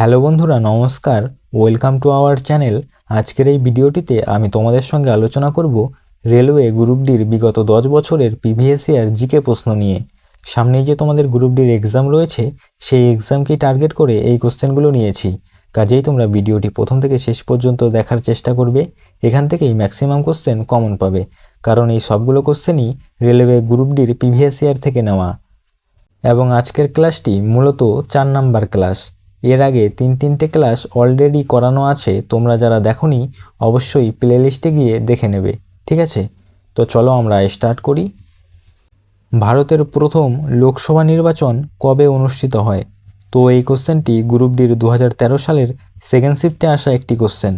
Hello বন্ধুরা, নমস্কার। Welcome to our channel. আজকের এই ভিডিওটিতে আমি তোমাদের সঙ্গে আলোচনা করব রেলওয়ে গ্রুপ ডির বিগত 10 বছরের প্রিভিয়াস ইয়ার জিকে প্রশ্ন নিয়ে। সামনেই যে তোমাদের গ্রুপ ডির এক্সাম রয়েছে, সেই এক্সামকেই টার্গেট করে এই কোশ্চেনগুলো নিয়েছি। কাজেই তোমরা ভিডিওটি প্রথম থেকে শেষ পর্যন্ত দেখার চেষ্টা করবে। এখান থেকেই ম্যাক্সিমাম কোশ্চেন কমন পাবে, কারণ এই সবগুলো কোশ্চেনই রেলওয়ে গ্রুপ ডির প্রিভিয়াস ইয়ার থেকে নেওয়া। এবং আজকের ক্লাসটি মূলত 4 নাম্বার ক্লাস। এর আগে তিনটে ক্লাস অলরেডি করানো আছে, তোমরা যারা দেখোনি অবশ্যই প্লেলিস্টে গিয়ে দেখে নেবে, ঠিক আছে? তো চলো আমরা স্টার্ট করি। ভারতের প্রথম লোকসভা নির্বাচন কবে অনুষ্ঠিত হয়? তো এই কোশ্চেনটি গ্রুপ ডির 2013 সালের সেকেন্ড শিফটে আসা একটি কোশ্চেন।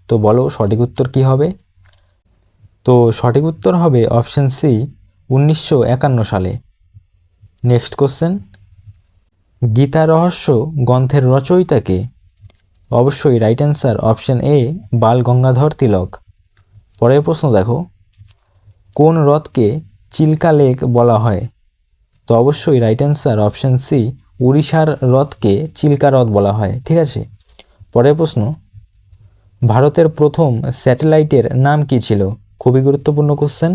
তো বলো সঠিক উত্তর কী হবে? তো সঠিক উত্তর হবে অপশন সি, 1951 সালে। নেক্সট কোশ্চেন, গীতা রহস্য গ্রন্থের রচয়িতা কে? অবশ্যই রাইট অ্যান্সার অপশন এ, বাল গঙ্গাধর তিলক। পরের প্রশ্ন দেখো, কোন হ্রদকে চিল্কা লেক বলা হয়? তো অবশ্যই রাইট অ্যান্সার অপশন সি, উড়িষ্যার হ্রদকে চিল্কা হ্রদ বলা হয়, ঠিক আছে? পরের প্রশ্ন, ভারতের প্রথম স্যাটেলাইটের নাম কি ছিল? খুবই গুরুত্বপূর্ণ question.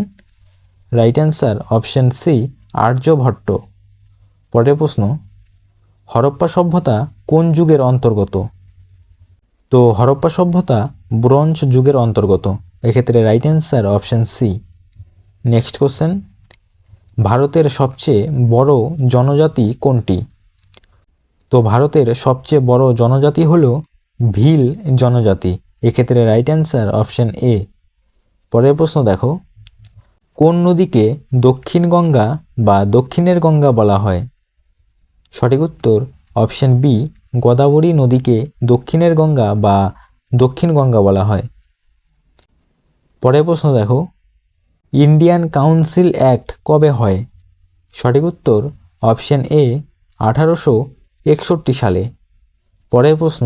Right answer option C, Aryabhata. পরের প্রশ্ন, হরপ্পা সভ্যতা কোন যুগের অন্তর্গত? তো হরপ্পা সভ্যতা ব্রোঞ্জ যুগের অন্তর্গত, এক্ষেত্রে right answer option C. Next question, ভারতের সবচেয়ে বড় জনজাতি কোনটি? তো ভারতের সবচেয়ে বড় জনজাতি হল ভিল জনজাতি, এক্ষেত্রে রাইট অ্যান্সার অপশন এ। পরের প্রশ্ন দেখো, কোন নদীকে দক্ষিণ গঙ্গা বা দক্ষিণের গঙ্গা বলা হয়? সঠিক উত্তর অপশন বি, গোদাবরী নদীকে দক্ষিণের গঙ্গা বা দক্ষিণ গঙ্গা বলা হয়। পরের প্রশ্ন দেখো, ইন্ডিয়ান কাউন্সিল অ্যাক্ট কবে হয়? সঠিক উত্তর অপশন এ, 1861 সালে। পরের প্রশ্ন,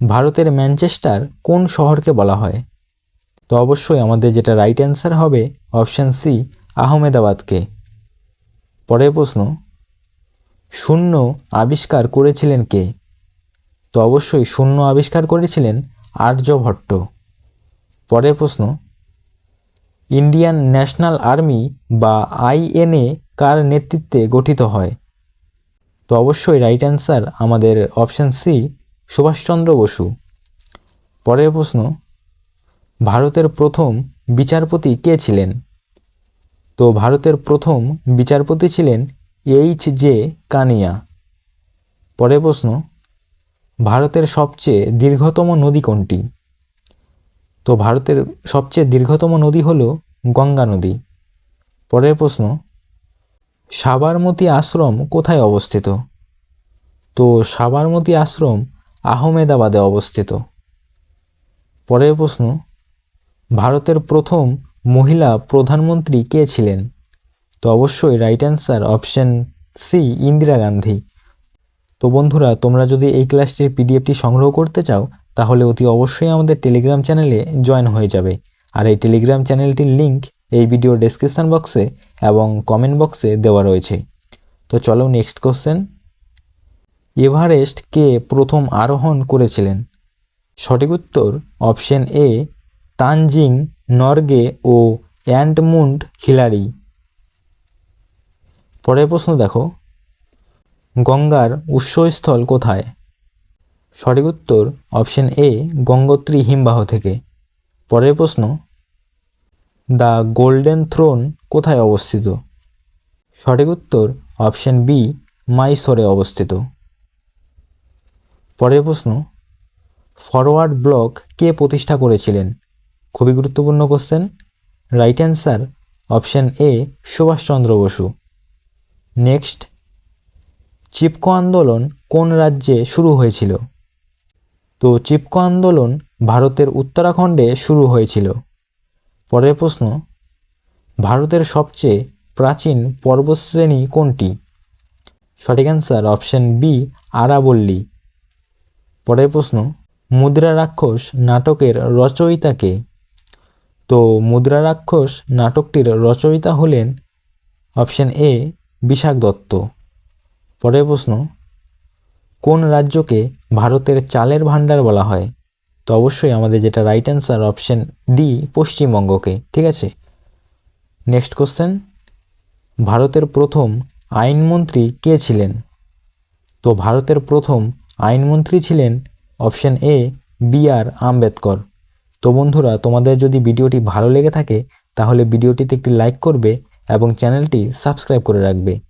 ভারতের ম্যানচেস্টার কোন শহরকে বলা হয়? তো অবশ্যই আমাদের যেটা রাইট অ্যান্সার হবে অপশন সি, আহমেদাবাদকে। পরের প্রশ্ন, শূন্য আবিষ্কার করেছিলেন কে? তো অবশ্যই শূন্য আবিষ্কার করেছিলেন আর্যভট্ট। পরের প্রশ্ন, ইন্ডিয়ান ন্যাশনাল আর্মি বা আইএনএ কার নেতৃত্বে গঠিত হয়? তো অবশ্যই রাইট অ্যান্সার আমাদের অপশন সি, সুভাষচন্দ্র বসু। পরের প্রশ্ন, ভারতের প্রথম বিচারপতি কে ছিলেন? তো ভারতের প্রথম বিচারপতি ছিলেন এইচ.জে. কানিয়া। পরের প্রশ্ন, ভারতের সবচেয়ে দীর্ঘতম নদী কোনটি? তো ভারতের সবচেয়ে দীর্ঘতম নদী হল গঙ্গা নদী। পরের প্রশ্ন, সাবরমতী আশ্রম কোথায় অবস্থিত? তো সাবরমতী আশ্রম আহমেদাবাদে অবস্থিত। পরের প্রশ্ন, ভারতের প্রথম মহিলা প্রধানমন্ত্রী কে ছিলেন? তো অবশ্যই right answer option C, Indira Gandhi. তো বন্ধুরা, তোমরা যদি এই ক্লাসটির পিডিএফটি সংগ্রহ করতে চাও তাহলে অতি অবশ্যই আমাদের টেলিগ্রাম চ্যানেলে জয়েন হয়ে যাবে। আর এই টেলিগ্রাম চ্যানেলটির লিঙ্ক এই ভিডিও ডেসক্রিপশন বক্সে এবং কমেন্ট বক্সে দেওয়া রয়েছে। তো চলো নেক্সট কোশ্চেন, এভারেস্ট কে প্রথম আরোহণ করেছিলেন? সঠিক উত্তর অপশন এ, তানজিং নরগে ও এডমুন্ড হিলারি। পরের প্রশ্ন দেখো, গঙ্গার উৎসস্থল কোথায়? সঠিক উত্তর অপশন এ, গঙ্গোত্রী হিমবাহ থেকে। পরের প্রশ্ন, দ্য গোল্ডেন থ্রোন কোথায় অবস্থিত? সঠিক উত্তর অপশন বি, মাইসোরে অবস্থিত। পরের প্রশ্ন, ফরওয়ার্ড ব্লক কে প্রতিষ্ঠা করেছিলেন? খুবই গুরুত্বপূর্ণ question. Right answer option A, Subhas Chandra Bose. Next, Chipko আন্দোলন কোন রাজ্যে শুরু হয়েছিল? তো চিপকো আন্দোলন ভারতের উত্তরাখণ্ডে শুরু হয়েছিল। পরের প্রশ্ন, ভারতের সবচেয়ে প্রাচীন পর্বতশ্রেণী কোনটি? সঠিক অ্যান্সার অপশন বি, আরাবল্লী। পরের প্রশ্ন, মুদ্রা রাক্ষস নাটকের রচয়িতা কে? তো মুদ্রা রাক্ষস নাটকটির রচয়িতা হলেন অপশন এ, বিশাখ দত্ত। পরের প্রশ্ন, কোন রাজ্যকে ভারতের চালের ভাণ্ডার বলা হয়? তো অবশ্যই আমাদের যেটা রাইট অ্যান্সার অপশন ডি, পশ্চিমবঙ্গকে। ঠিক আছে, নেক্সট কোশ্চেন, ভারতের প্রথম আইনমন্ত্রী কে ছিলেন? তো ভারতের প্রথম আইনমন্ত্রী ছিলেন অপশন এ, বি.আর. আম্বেদকর। তো বন্ধুরা, তোমাদের যদি ভিডিওটি ভালো লেগে থাকে তাহলে ভিডিওটিতে একটি লাইক করবে এবং চ্যানেলটি সাবস্ক্রাইব করে রাখবে।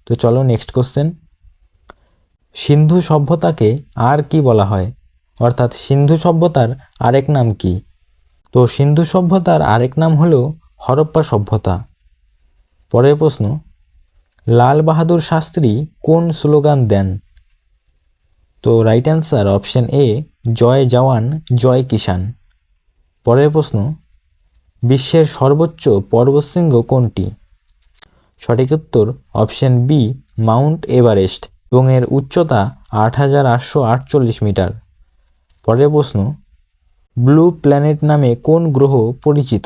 তো চলো নেক্সট কোশ্চেন, সিন্ধু সভ্যতাকে আর কি বলা হয়? অর্থাৎ সিন্ধু সভ্যতার আরেক নাম কি? তো সিন্ধু সভ্যতার আরেক নাম হলো হরপ্পা সভ্যতা। পরের প্রশ্ন, লাল বাহাদুর শাস্ত্রী কোন স্লোগান দেন? তো রাইট অ্যান্সার অপশন এ, জয় জওয়ান জয় কিষান। পরের প্রশ্ন, বিশ্বের সর্বোচ্চ পর্বতশৃঙ্গ কোনটি? সঠিক উত্তর অপশন বি, মাউন্ট এভারেস্ট, এবং এর উচ্চতা 8,848 মিটার। পরের প্রশ্ন, ব্লু প্ল্যানেট নামে কোন গ্রহ পরিচিত?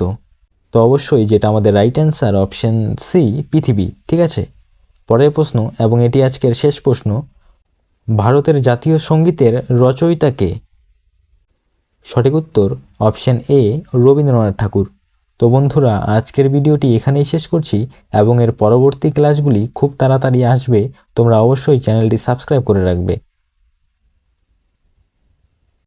তো অবশ্যই যেটা আমাদের রাইট অ্যান্সার অপশন সি, পৃথিবী। ঠিক আছে, পরের প্রশ্ন, এবং এটি আজকের শেষ প্রশ্ন, ভারতের জাতীয় সঙ্গীতের রচয়িতা কে? সঠিক উত্তর অপশন এ, রবীন্দ্রনাথ ঠাকুর। তো বন্ধুরা, আজকের ভিডিওটি এখানেই শেষ করছি এবং এর পরবর্তী ক্লাসগুলি খুব তাড়াতাড়ি আসবে। তোমরা অবশ্যই চ্যানেলটি সাবস্ক্রাইব করে রাখবে।